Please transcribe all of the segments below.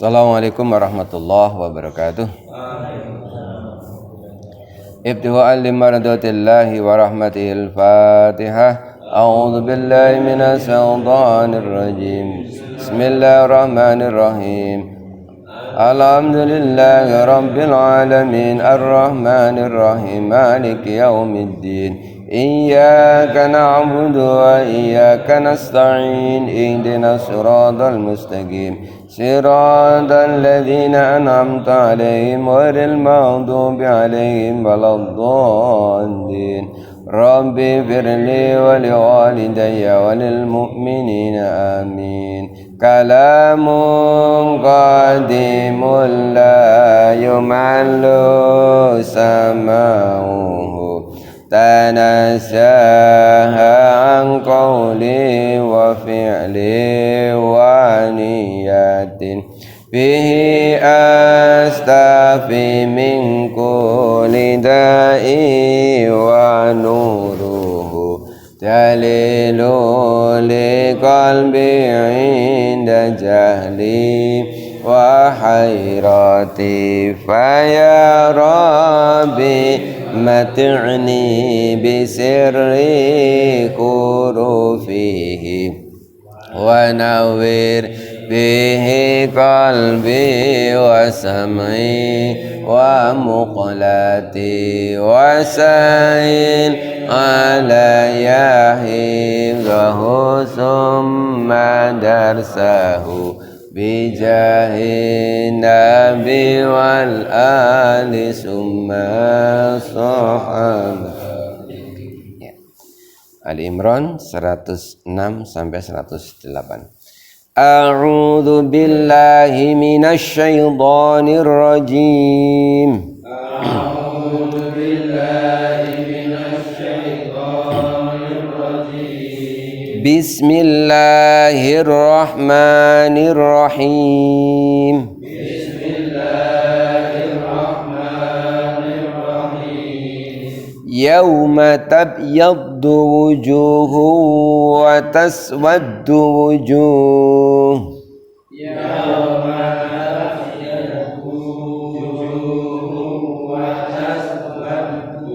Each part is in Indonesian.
Assalamualaikum warahmatullahi wabarakatuh. Ibtiwa'an limaradatillahi wa rahmatihil Fatihah. A'udzu billahi minas syaitonir rajim. Bismillahirrahmanirrahim. Alhamdulillahi rabbil alamin arrahmanir rahim maliki yaumiddin. Iyyaka na'budu wa iyyaka nasta'in ihdinas siratal mustaqim siratal ladzina an'amta 'alaihim ghairil maghdubi 'alaihim waladdallin. Rabbi firli wa liwalidayya wa lil mu'minina amin. Kalamun qadimul la yumallu sama'uhu tanasaha an qawli wa fi'li wa niyatin bihi astafi min kulli da'i wa nuruhu dalilu li qalbi inda jahli wa hayrati faya rabbi mati'ni bisirri kurufihi wa nawwir bihi qalbi wa sam'i wa muqlati wa sa'il ala yahizahu summa darsahu bijahi nabi wal ali summa sahabat. Ali Imran 106 sampai 108. A'udzu billahi minasy syaithanir rajim. A'udzu billahi minasy syaithanir rajim. Bismillahirrahmanirrahim. Yauma tabyaddu wujuhu wa taswaddu wujuh. Yauma tabyaddu wujuhu wa taswaddu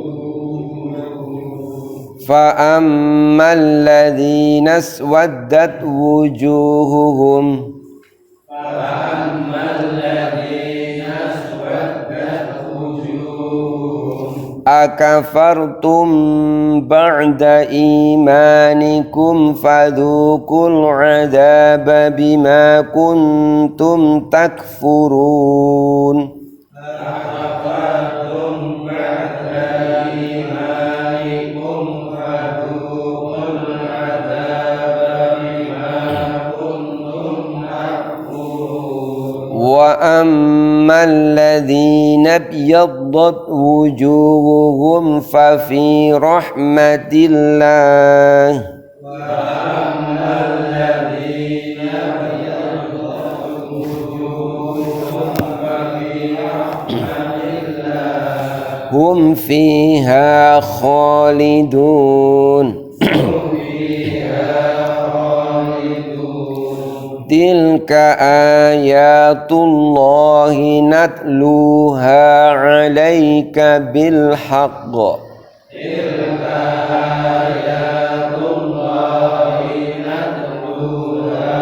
wujuh. Fa ammal ladzina aswaddat wujuhuhum akafartum ba'da imanikum fadhuqul 'adzaba bima kuntum takfurun. Akafartum ba'da imanikum fadhuqul 'adzaba bima kuntum takfurun. Wa ammal ladzina byaddat wujuhuhum fa fi rahmatillah. Wa ammal ladzina byaddat wujuhuhum fa fi rahmatillah hum fiha khalidun. Tilka ayatullahi natluha 'alaika bil haqq. Tilka ayatullahi natluha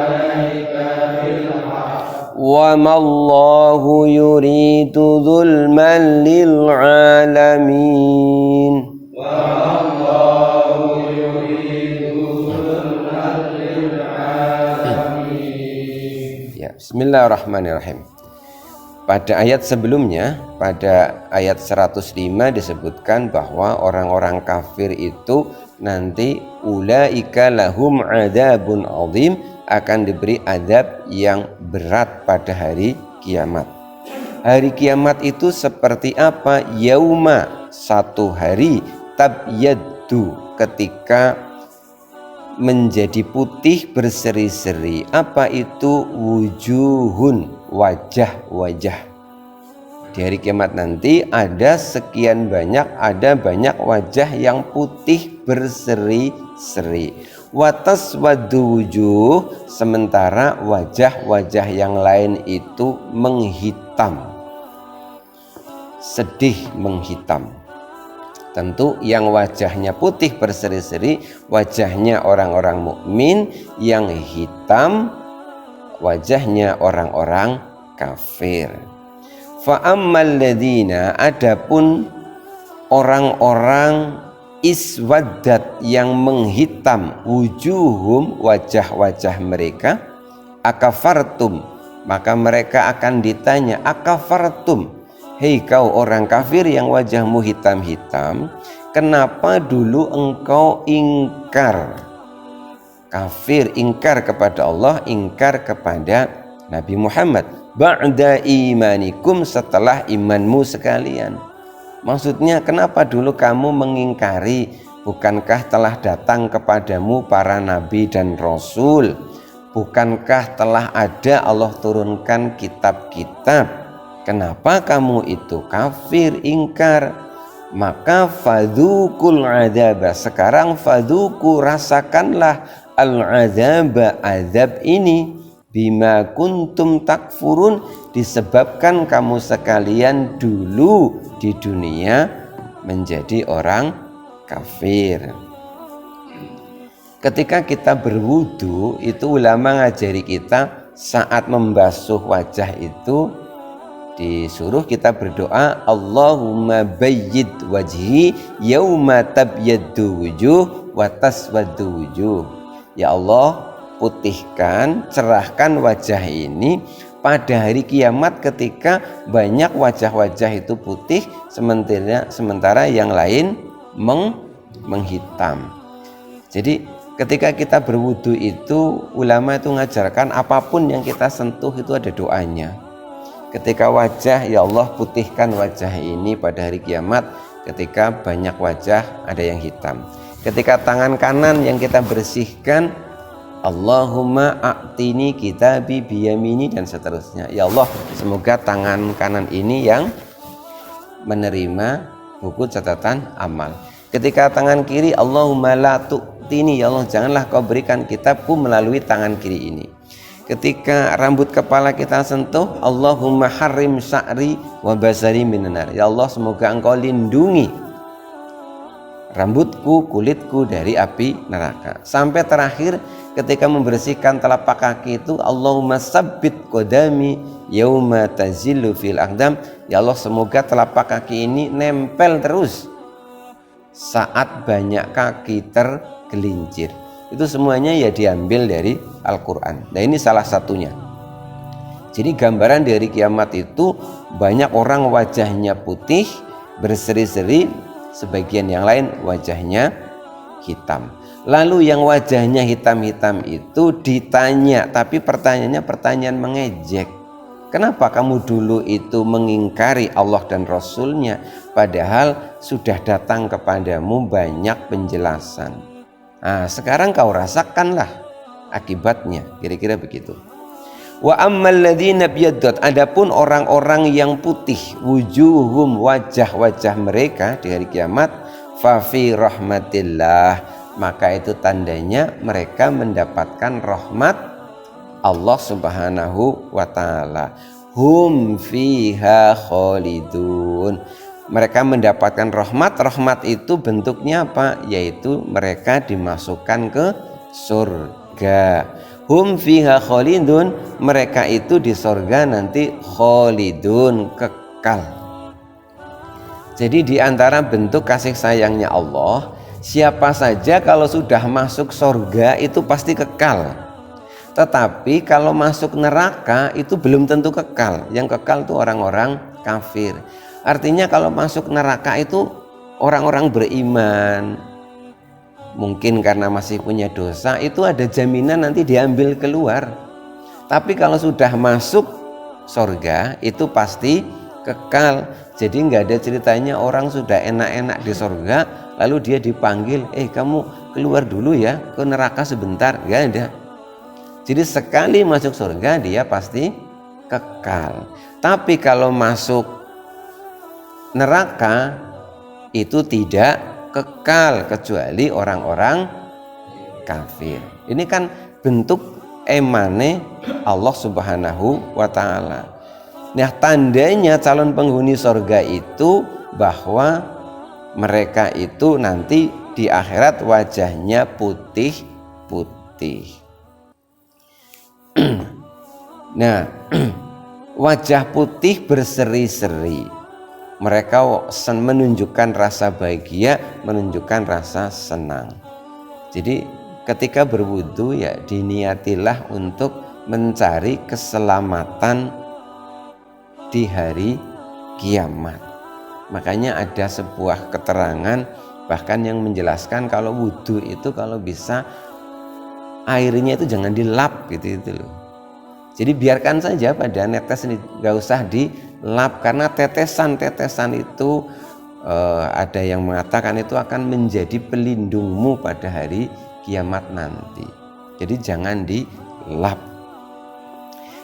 'alaika bil haqq. Wa mallahu yuridu dzulman lil 'alamin. Bismillahirrahmanirrahim. Pada ayat sebelumnya, pada ayat 105 disebutkan bahwa orang-orang kafir itu nanti ulaika lahum adzabun azim, akan diberi azab yang berat pada hari kiamat. Hari kiamat itu seperti apa? Yauma, satu hari, tabyaddu, ketika menjadi putih berseri-seri. Apa itu? Wujuhun, wajah-wajah. Di hari kiamat nanti ada banyak wajah yang putih berseri-seri. Watas wujuh, sementara wajah-wajah yang lain itu menghitam, sedih menghitam. Tentu yang wajahnya putih berseri-seri wajahnya orang-orang mukmin, yang hitam wajahnya orang-orang kafir. Fa ammal ladzina, adapun orang-orang iswaddat yang menghitam wujuhum, wajah-wajah mereka, akafartum, maka mereka akan ditanya, akafartum, hei kau orang kafir yang wajahmu hitam-hitam, kenapa dulu engkau ingkar? Kafir, ingkar kepada Allah, ingkar kepada Nabi Muhammad. Ba'da imanikum, setelah imanmu sekalian. Maksudnya kenapa dulu kamu mengingkari? Bukankah telah datang kepadamu para nabi dan rasul? Bukankah telah ada Allah turunkan kitab-kitab? Kenapa kamu itu kafir, ingkar? Maka fadzukul adzaba, sekarang fadzuku, rasakanlah al-adzaba, azab ini, bima kuntum takfurun, disebabkan kamu sekalian dulu di dunia menjadi orang kafir. Ketika kita berwudu, itu ulama ngajari kita saat membasuh wajah itu disuruh kita berdoa, Allahumma bayyid wajhi yauma tabyaddu wujuh wa taswaddu wujuh. Ya Allah, putihkan, cerahkan wajah ini pada hari kiamat ketika banyak wajah-wajah itu putih, sementara yang lain menghitam. Jadi ketika kita berwudu itu, ulama itu mengajarkan apapun yang kita sentuh itu ada doanya. Ketika wajah, ya Allah putihkan wajah ini pada hari kiamat ketika banyak wajah ada yang hitam. Ketika tangan kanan yang kita bersihkan, Allahumma a'tini kitabi biyamini, dan seterusnya. Ya Allah, semoga tangan kanan ini yang menerima buku catatan amal. Ketika tangan kiri, Allahumma la tu'tini, ya Allah janganlah kau berikan kitabku melalui tangan kiri ini. Ketika rambut kepala kita sentuh, Allahumma harrim sya'ri wa basari minan nar. Ya Allah, semoga engkau lindungi rambutku, kulitku dari api neraka. Sampai terakhir ketika membersihkan telapak kaki itu, Allahumma sabbit qadami yauma tazillu fil aqdam. Ya Allah, semoga telapak kaki ini nempel terus saat banyak kaki tergelincir. Itu semuanya ya diambil dari Al-Quran. Nah, ini salah satunya. Jadi gambaran dari kiamat itu banyak orang wajahnya putih berseri-seri, sebagian yang lain wajahnya hitam. Lalu yang wajahnya hitam-hitam itu ditanya, tapi pertanyaannya pertanyaan mengejek. Kenapa kamu dulu itu mengingkari Allah dan Rasulnya, padahal sudah datang kepadamu banyak penjelasan. Nah, sekarang kau rasakanlah akibatnya, kira-kira begitu. Wa ammal ladzina biyaddat, adapun orang-orang yang putih wujuhum, wajah-wajah mereka di hari kiamat, fa fi rahmatillah, maka itu tandanya mereka mendapatkan rahmat Allah Subhanahu wa taala. Hum fiha khalidun, mereka mendapatkan rahmat itu bentuknya apa? Yaitu mereka dimasukkan ke surga. Hum fiha khalidun, mereka itu di surga nanti khalidun, kekal. Jadi di antara bentuk kasih sayangnya Allah, siapa saja kalau sudah masuk surga itu pasti kekal. Tetapi kalau masuk neraka itu belum tentu kekal. Yang kekal itu orang-orang kafir. Artinya kalau masuk neraka itu orang-orang beriman, mungkin karena masih punya dosa, itu ada jaminan nanti diambil keluar. Tapi kalau sudah masuk surga itu pasti kekal. Jadi nggak ada ceritanya orang sudah enak-enak di surga lalu dia dipanggil, kamu keluar dulu ya ke neraka sebentar. Nggak ada. Jadi sekali masuk surga dia pasti kekal. Tapi kalau masuk neraka itu tidak kekal kecuali orang-orang kafir. Ini kan bentuk emane Allah Subhanahu wa ta'ala. Nah, tandanya calon penghuni surga itu bahwa mereka itu nanti di akhirat wajahnya putih-putih. Nah, wajah putih berseri-seri. Mereka menunjukkan rasa bahagia, menunjukkan rasa senang. Jadi ketika berwudu ya diniatilah untuk mencari keselamatan di hari kiamat. Makanya ada sebuah keterangan bahkan yang menjelaskan kalau wudu itu kalau bisa airnya itu jangan dilap gitu loh. Jadi biarkan saja pada netes ini, nggak usah dilap karena tetesan-tetesan itu ada yang mengatakan itu akan menjadi pelindungmu pada hari kiamat nanti. Jadi jangan dilap.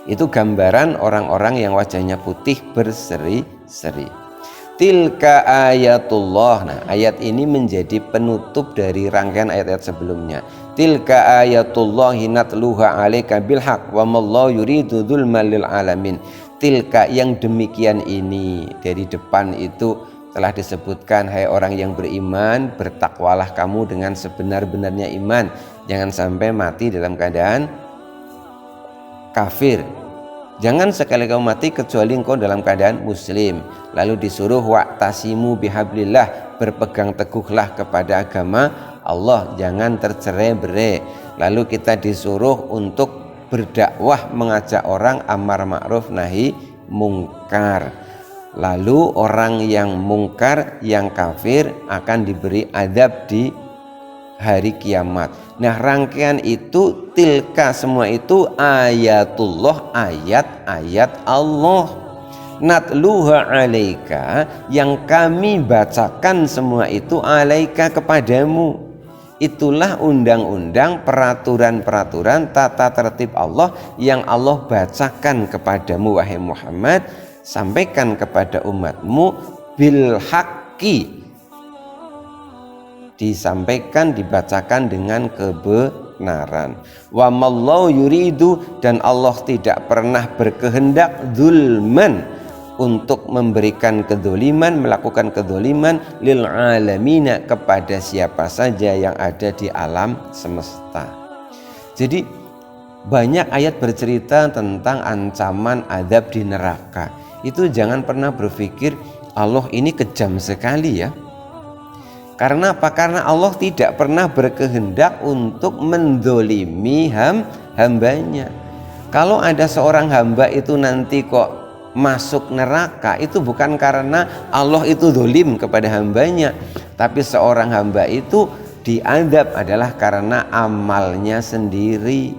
Itu gambaran orang-orang yang wajahnya putih berseri-seri. Tilka ayatullah. Nah, ayat ini menjadi penutup dari rangkaian ayat-ayat sebelumnya. Tilka ayatullahi natluha 'alaika bil haqq wa mallahu yuridu dzulman lil alamin. Tilka yang demikian ini, dari depan itu telah disebutkan, hai orang yang beriman, bertakwalah kamu dengan sebenar-benarnya iman. Jangan sampai mati dalam keadaan kafir. Jangan sekali kamu mati kecuali engkau dalam keadaan muslim. Lalu disuruh wa'tasimu bihablillah, berpegang teguhlah kepada agama Allah, jangan tercerai-berai. Lalu kita disuruh untuk berdakwah, mengajak orang amar ma'ruf nahi mungkar. Lalu orang yang mungkar, yang kafir akan diberi adab di hari kiamat. Nah, rangkaian itu tilka semua itu ayatullah, ayat-ayat Allah. Natluha 'alaika, yang kami bacakan semua itu 'alaika kepadamu. Itulah undang-undang, peraturan-peraturan, tata tertib Allah yang Allah bacakan kepadamu wahai Muhammad. Sampaikan kepada umatmu bil haqqi, disampaikan, dibacakan dengan kebenaran. Wa mallahu yuridu, dan Allah tidak pernah berkehendak dzulman, untuk memberikan kedzaliman, melakukan kedzaliman lil alamina, kepada siapa saja yang ada di alam semesta. Jadi banyak ayat bercerita tentang ancaman azab di neraka. Itu jangan pernah berpikir Allah ini kejam sekali ya. Karena apa? Karena Allah tidak pernah berkehendak untuk mendolimi hambanya. Kalau ada seorang hamba itu nanti kok masuk neraka, itu bukan karena Allah itu dolim kepada hambanya, tapi seorang hamba itu diazab adalah karena amalnya sendiri.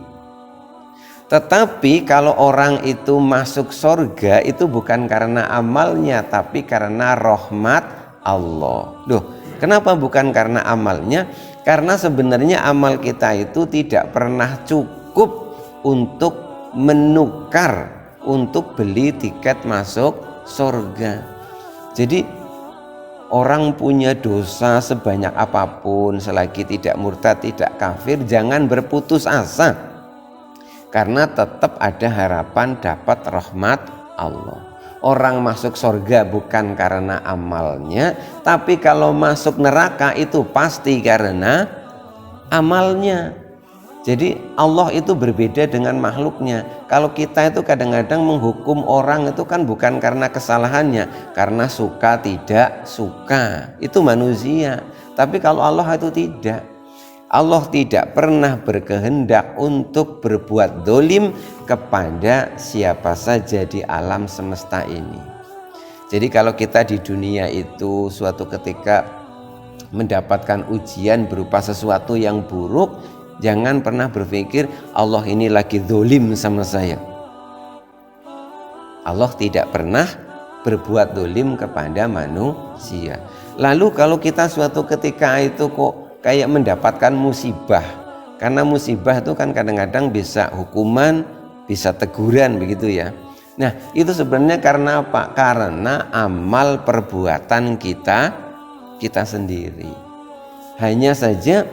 Tetapi kalau orang itu masuk surga itu bukan karena amalnya, tapi karena rahmat Allah. Loh, kenapa bukan karena amalnya? Karena sebenarnya amal kita itu tidak pernah cukup untuk menukar, untuk beli tiket masuk surga. Jadi orang punya dosa sebanyak apapun, selagi tidak murtad, tidak kafir, jangan berputus asa, karena tetap ada harapan dapat rahmat Allah. Orang masuk surga bukan karena amalnya, tapi kalau masuk neraka itu pasti karena amalnya. Jadi Allah itu berbeda dengan makhluknya. Kalau kita itu kadang-kadang menghukum orang itu kan bukan karena kesalahannya, karena suka tidak suka, itu manusia. Tapi kalau Allah itu tidak. Allah tidak pernah berkehendak untuk berbuat dolim kepada siapa saja di alam semesta ini. Jadi kalau kita di dunia itu suatu ketika mendapatkan ujian berupa sesuatu yang buruk, jangan pernah berpikir Allah ini lagi dolim sama saya. Allah tidak pernah berbuat dolim kepada manusia. Lalu kalau kita suatu ketika itu kok kayak mendapatkan musibah, karena musibah itu kan kadang-kadang bisa hukuman, bisa teguran begitu ya. Nah, itu sebenarnya karena apa? Karena amal perbuatan kita sendiri. Hanya saja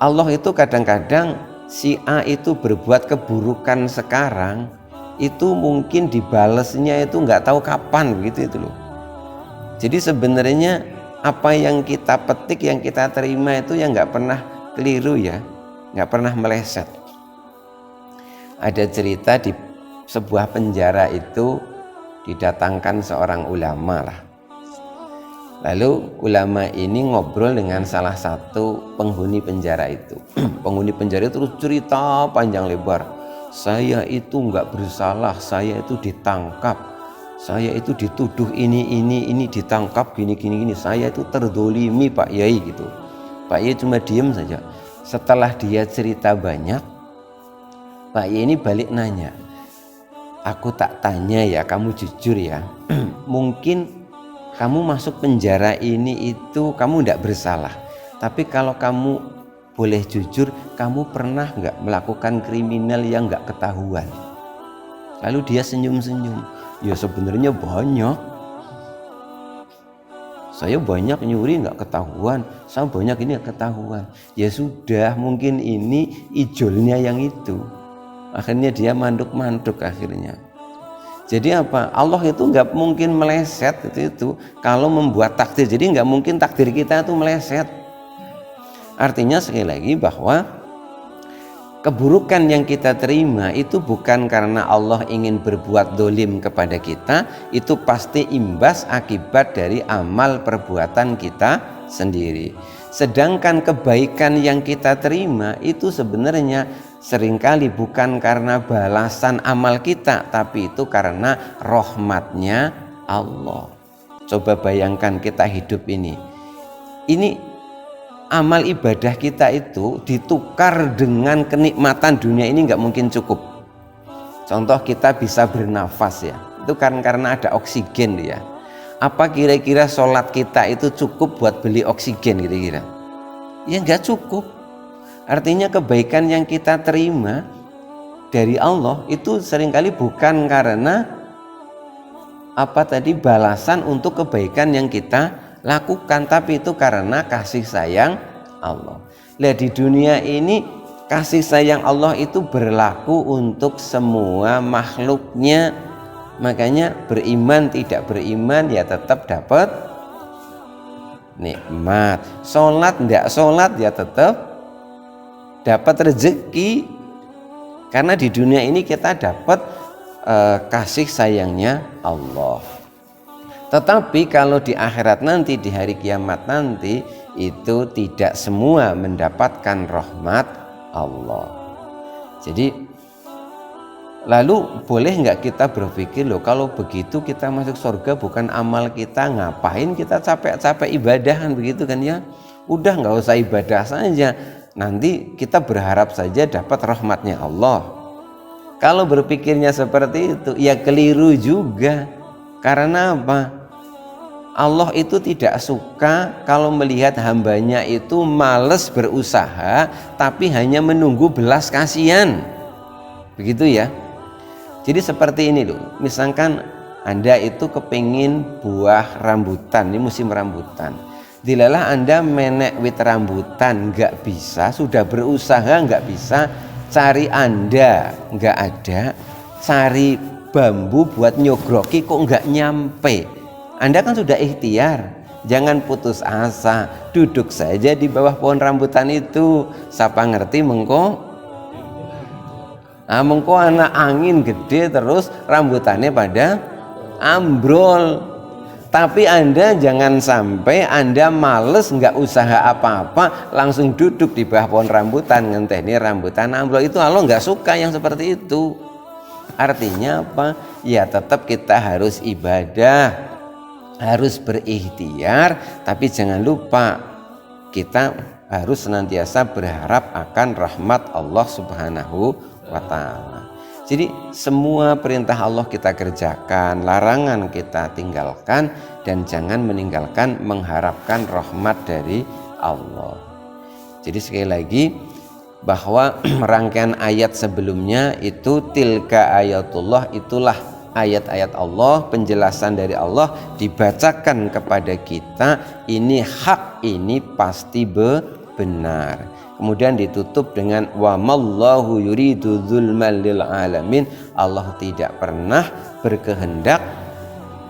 Allah itu kadang-kadang si A itu berbuat keburukan sekarang, itu mungkin dibalesnya itu nggak tahu kapan, begitu itu loh. Jadi sebenarnya apa yang kita petik, yang kita terima itu yang nggak pernah keliru ya, nggak pernah meleset. Ada cerita di sebuah penjara itu didatangkan seorang ulama lah. Lalu ulama ini ngobrol dengan salah satu penghuni penjara itu. Penghuni penjara itu terus cerita panjang lebar. Saya itu nggak bersalah, saya itu ditangkap, saya itu dituduh ini ditangkap gini. Saya itu terdolimi Pak Yai gitu. Pak Yai cuma diem saja. Setelah dia cerita banyak, Pak Yai ini balik nanya, aku tak tanya ya, kamu jujur ya. Mungkin kamu masuk penjara ini itu kamu tidak bersalah, tapi kalau kamu boleh jujur, kamu pernah nggak melakukan kriminal yang nggak ketahuan? Lalu dia senyum-senyum, ya sebenarnya banyak, saya banyak nyuri nggak ketahuan, saya banyak ini nggak ketahuan. Ya sudah, mungkin ini ijolnya yang itu. Akhirnya dia manduk-manduk akhirnya. Jadi apa? Allah itu nggak mungkin meleset itu kalau membuat takdir. Jadi nggak mungkin takdir kita itu meleset. Artinya sekali lagi bahwa keburukan yang kita terima itu bukan karena Allah ingin berbuat dolim kepada kita, itu pasti imbas akibat dari amal perbuatan kita sendiri. Sedangkan kebaikan yang kita terima itu sebenarnya seringkali bukan karena balasan amal kita, tapi itu karena rahmatnya Allah. Coba bayangkan kita hidup ini amal ibadah kita itu ditukar dengan kenikmatan dunia ini nggak mungkin cukup. Contoh kita bisa bernafas ya, itu karena ada oksigen ya. Apa kira-kira sholat kita itu cukup buat beli oksigen kira-kira? Ya nggak cukup. Artinya kebaikan yang kita terima dari Allah itu seringkali bukan karena balasan untuk kebaikan yang kita lakukan, tapi itu karena kasih sayang Allah. Lihat di dunia ini kasih sayang Allah itu berlaku untuk semua makhluknya. Makanya beriman tidak beriman ya tetap dapat nikmat. Sholat tidak sholat ya tetap dapat rezeki. Karena di dunia ini kita dapat kasih sayangnya Allah. Tetapi kalau di akhirat nanti, di hari kiamat nanti, itu tidak semua mendapatkan rahmat Allah. Jadi lalu boleh nggak kita berpikir, loh kalau begitu kita masuk surga bukan amal kita, ngapain kita capek-capek ibadahan begitu kan ya? Udah nggak usah ibadah saja, nanti kita berharap saja dapat rahmatnya Allah. Kalau berpikirnya seperti itu ya keliru juga. Karena apa? Allah itu tidak suka kalau melihat hambanya itu males berusaha tapi hanya menunggu belas kasihan, begitu ya. Jadi seperti ini loh, misalkan Anda itu kepingin buah rambutan, ini musim rambutan, dilalah Anda menek wit rambutan nggak bisa, sudah berusaha nggak bisa, cari Anda nggak ada, cari bambu buat nyogroki kok nggak nyampe. Anda kan sudah ikhtiar, jangan putus asa, duduk saja di bawah pohon rambutan itu, siapa ngerti mengko anak angin gede terus rambutannya pada ambrol. Tapi Anda jangan sampai Anda males nggak usaha apa-apa langsung duduk di bawah pohon rambutan ngenteni rambutan ambrol. Itu Allah nggak suka yang seperti itu. Artinya apa? Ya tetap kita harus ibadah, harus berikhtiar, tapi jangan lupa kita harus senantiasa berharap akan rahmat Allah Subhanahu wa ta'ala. Jadi semua perintah Allah kita kerjakan, larangan kita tinggalkan, dan jangan meninggalkan mengharapkan rahmat dari Allah. Jadi sekali lagi, bahwa rangkaian ayat sebelumnya itu tilka ayatullah, itulah ayat-ayat Allah, penjelasan dari Allah dibacakan kepada kita, ini hak, ini pasti benar. Kemudian ditutup dengan wa mallahu yuridu dzulmal lil alamin, Allah tidak pernah berkehendak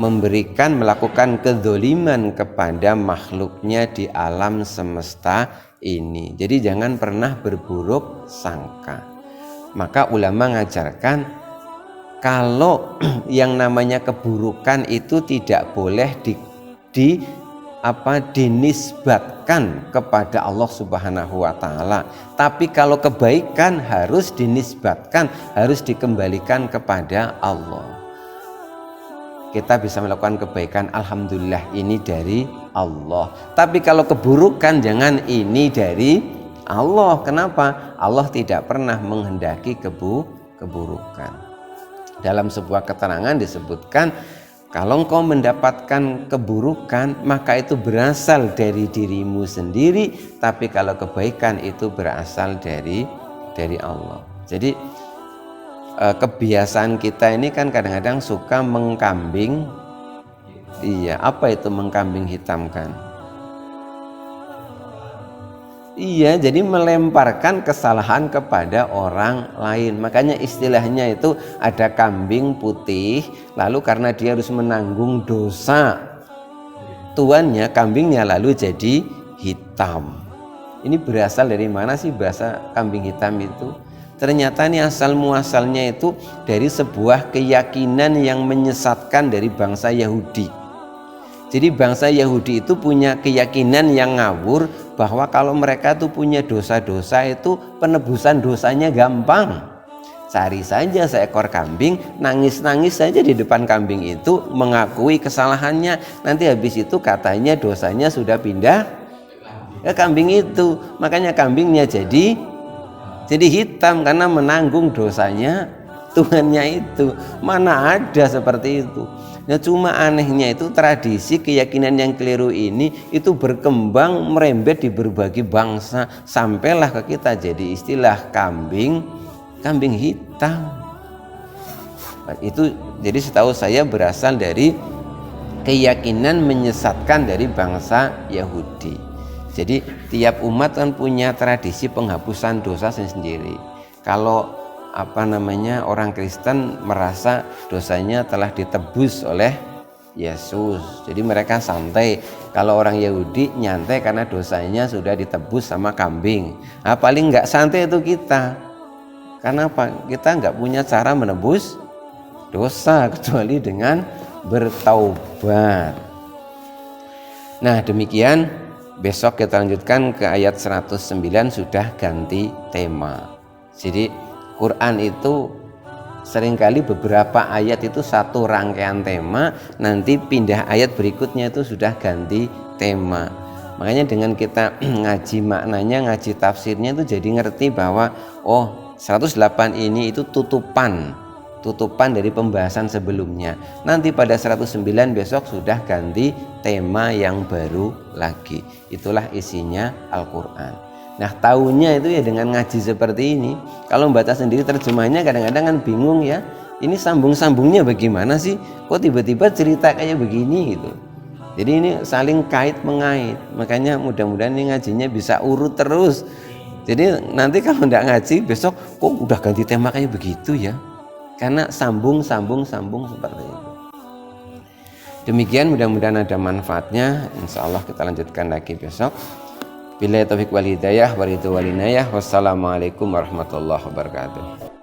melakukan kedzoliman kepada makhluknya di alam semesta ini. Jadi jangan pernah berburuk sangka. Maka ulama mengajarkan kalau yang namanya keburukan itu tidak boleh dinisbatkan kepada Allah Subhanahu wa taala. Tapi kalau kebaikan harus dinisbatkan, harus dikembalikan kepada Allah. Kita bisa melakukan kebaikan, alhamdulillah ini dari Allah. Tapi kalau keburukan jangan ini dari Allah. Kenapa? Allah tidak pernah menghendaki keburukan. Dalam sebuah keterangan disebutkan, kalau engkau mendapatkan keburukan maka itu berasal dari dirimu sendiri, tapi kalau kebaikan itu berasal dari Allah. Jadi kebiasaan kita ini kan kadang-kadang suka mengkambing. Iya, apa itu mengkambing hitamkan? Iya, jadi melemparkan kesalahan kepada orang lain. Makanya istilahnya itu ada kambing putih, lalu karena dia harus menanggung dosa tuannya, kambingnya lalu jadi hitam. Ini berasal dari mana sih bahasa kambing hitam itu? Ternyata ini asal muasalnya itu dari sebuah keyakinan yang menyesatkan dari bangsa Yahudi. Jadi bangsa Yahudi itu punya keyakinan yang ngawur bahwa kalau mereka itu punya dosa-dosa itu penebusan dosanya gampang. Cari saja seekor kambing, nangis-nangis saja di depan kambing itu, mengakui kesalahannya. Nanti habis itu katanya dosanya sudah pindah ke kambing itu. Makanya kambingnya jadi hitam karena menanggung dosanya tuannya itu. Mana ada seperti itu. Nah, cuma anehnya itu tradisi keyakinan yang keliru ini itu berkembang merembet di berbagai bangsa, sampailah ke kita jadi istilah kambing hitam. Itu jadi setahu saya berasal dari keyakinan menyesatkan dari bangsa Yahudi. Jadi tiap umat kan punya tradisi penghapusan dosa sendiri. Kalau orang Kristen merasa dosanya telah ditebus oleh Yesus, jadi mereka santai. Kalau orang Yahudi nyantai karena dosanya sudah ditebus sama kambing. Nah, paling nggak santai itu kita. Karena apa? Kita nggak punya cara menebus dosa kecuali dengan bertaubat. Nah, demikian. Besok kita lanjutkan ke ayat 109, sudah ganti tema. Jadi Quran itu seringkali beberapa ayat itu satu rangkaian tema, nanti pindah ayat berikutnya itu sudah ganti tema. Makanya dengan kita ngaji maknanya, ngaji tafsirnya itu jadi ngerti bahwa 108 ini itu tutupan dari pembahasan sebelumnya. Nanti pada 109 besok sudah ganti tema yang baru lagi. Itulah isinya Al-Quran. Nah, tahunya itu ya dengan ngaji seperti ini. Kalau membaca sendiri terjemahnya kadang-kadang kan bingung ya. Ini sambung-sambungnya bagaimana sih? Kok tiba-tiba cerita kayak begini gitu. Jadi ini saling kait mengait. Makanya mudah-mudahan ini ngajinya bisa urut terus. Jadi nanti kalau tidak ngaji besok kok udah ganti tema kayak begitu ya. Karena sambung seperti itu. Demikian, mudah-mudahan ada manfaatnya. Insya Allah kita lanjutkan lagi besok. Billahi taufiq wal hidayah wa ridho wal inayah. Wassalamualaikum warahmatullahi wabarakatuh.